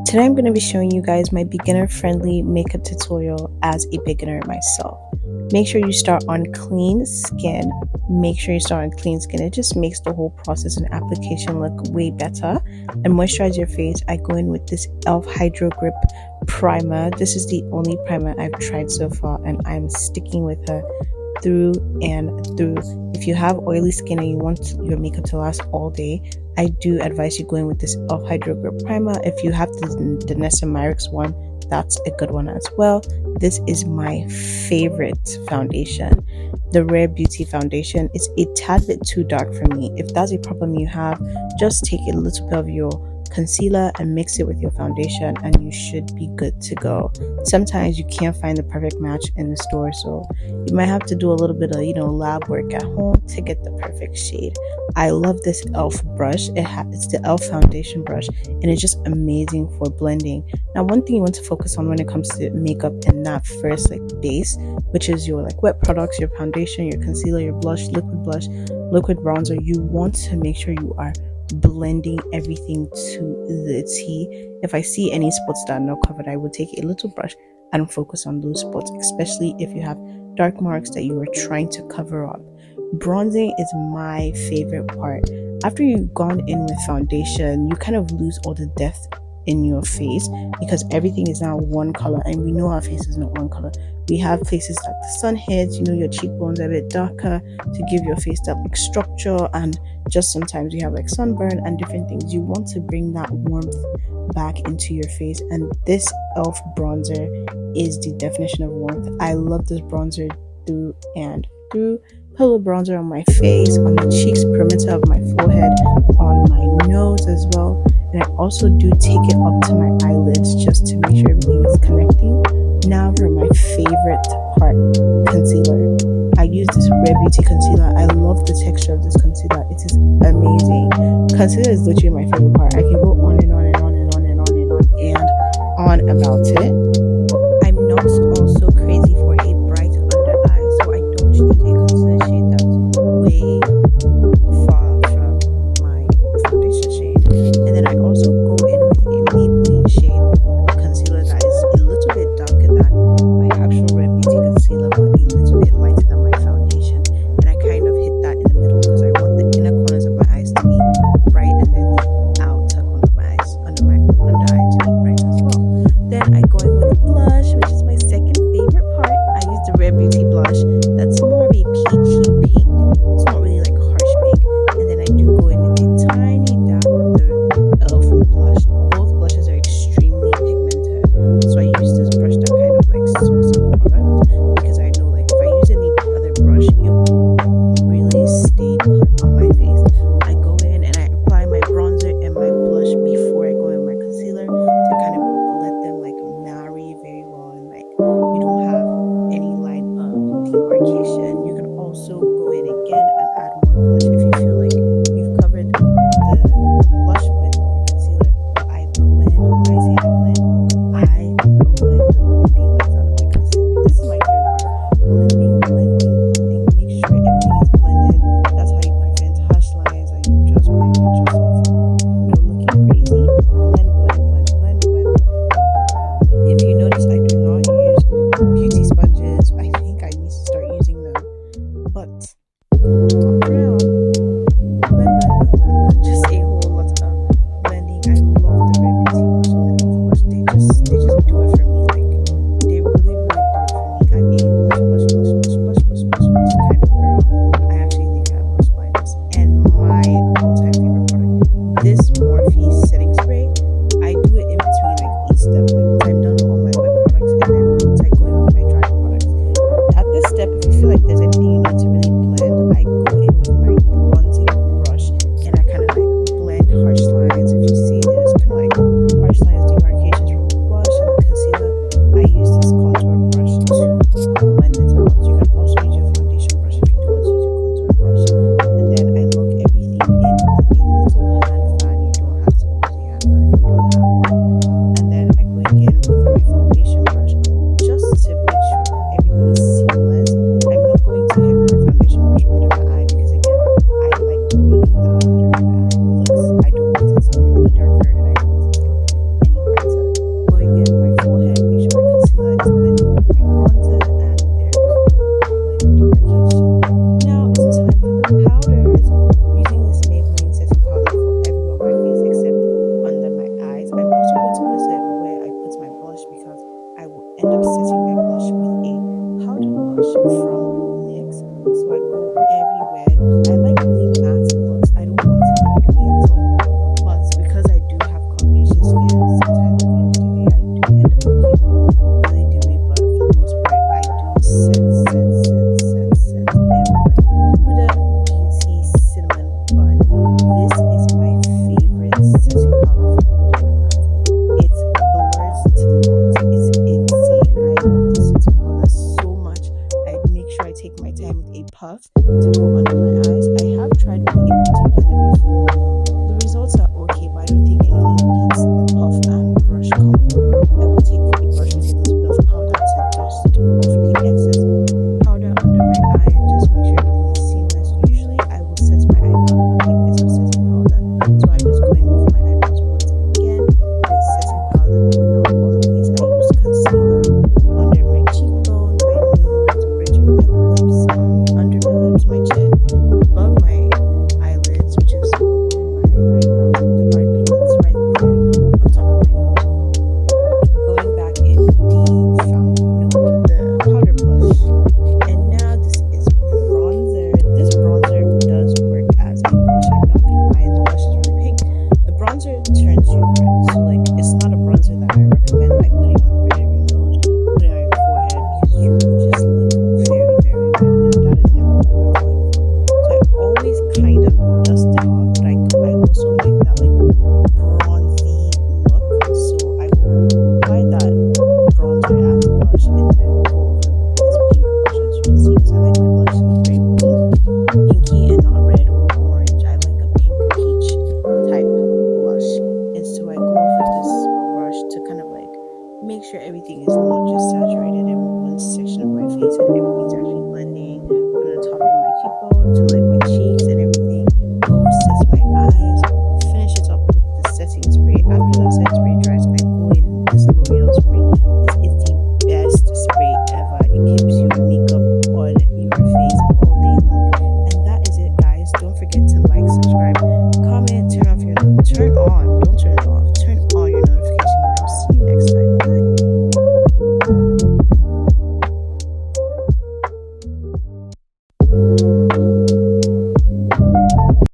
Today I'm going to be showing you guys my beginner-friendly makeup tutorial as a beginner myself. Make sure you start on clean skin. It just makes the whole process and application look way better. And moisturize your face. I go in with this e.l.f. Hydro Grip primer. This is the only primer I've tried so far, and I'm sticking with her through and through. If you have oily skin and you want your makeup to last all day, I do advise you going with this e.l.f. Hydro Grip primer. If you have the Nessa Myricks one, that's a good one as well. This is my favorite foundation, the Rare Beauty foundation. It's a tad bit too dark for me. If that's a problem you have, just take a little bit of your concealer and mix it with your foundation and you should be good to go. Sometimes you can't find the perfect match in the store, so you might have to do a little bit of lab work at home to get the perfect shade. I love this e.l.f. brush. It's the e.l.f. foundation brush, and it's just amazing for blending. Now, one thing you want to focus on when it comes to makeup and that first base, which is your wet products, your foundation, your concealer, your blush, liquid bronzer, you want to make sure you are blending everything to the T. If I see any spots that are not covered, I will take a little brush and focus on those spots, especially if you have dark marks that you are trying to cover up. Bronzing is my favorite part. After you've gone in with foundation, you kind of lose all the depth in your face because everything is now one color, and we know our face is not one color. We have places that the sun hits, your cheekbones are a bit darker to give your face that structure, and just sometimes you have sunburn and different things. You want to bring that warmth back into your face, and this e.l.f. bronzer is the definition of warmth. I love this bronzer through and through. Put a little bronzer on my face, on the cheeks, perimeter of my forehead, on my nose as well. And I also do take it up to my eyelids just to make sure everything is connecting. Now for my favorite part, concealer. I use this Rare Beauty concealer. I love the texture of this concealer. It is amazing. Concealer is literally my favorite part. I can go on and on and on and on and on and on and on about it. I'm not also crazy for a bright under eye, so I don't use a concealer shade that's way far from my foundation shade. And then I also go in with a Maybelline shade concealer that is a little bit darker than my actual Rare Beauty concealer, but a little bit lighter than my foundation. And I kind of hit that in the middle because I want the inner corners of my eyes to be bright, and then the outer corner of my eyes, under eye to be bright as well. Then I go in with I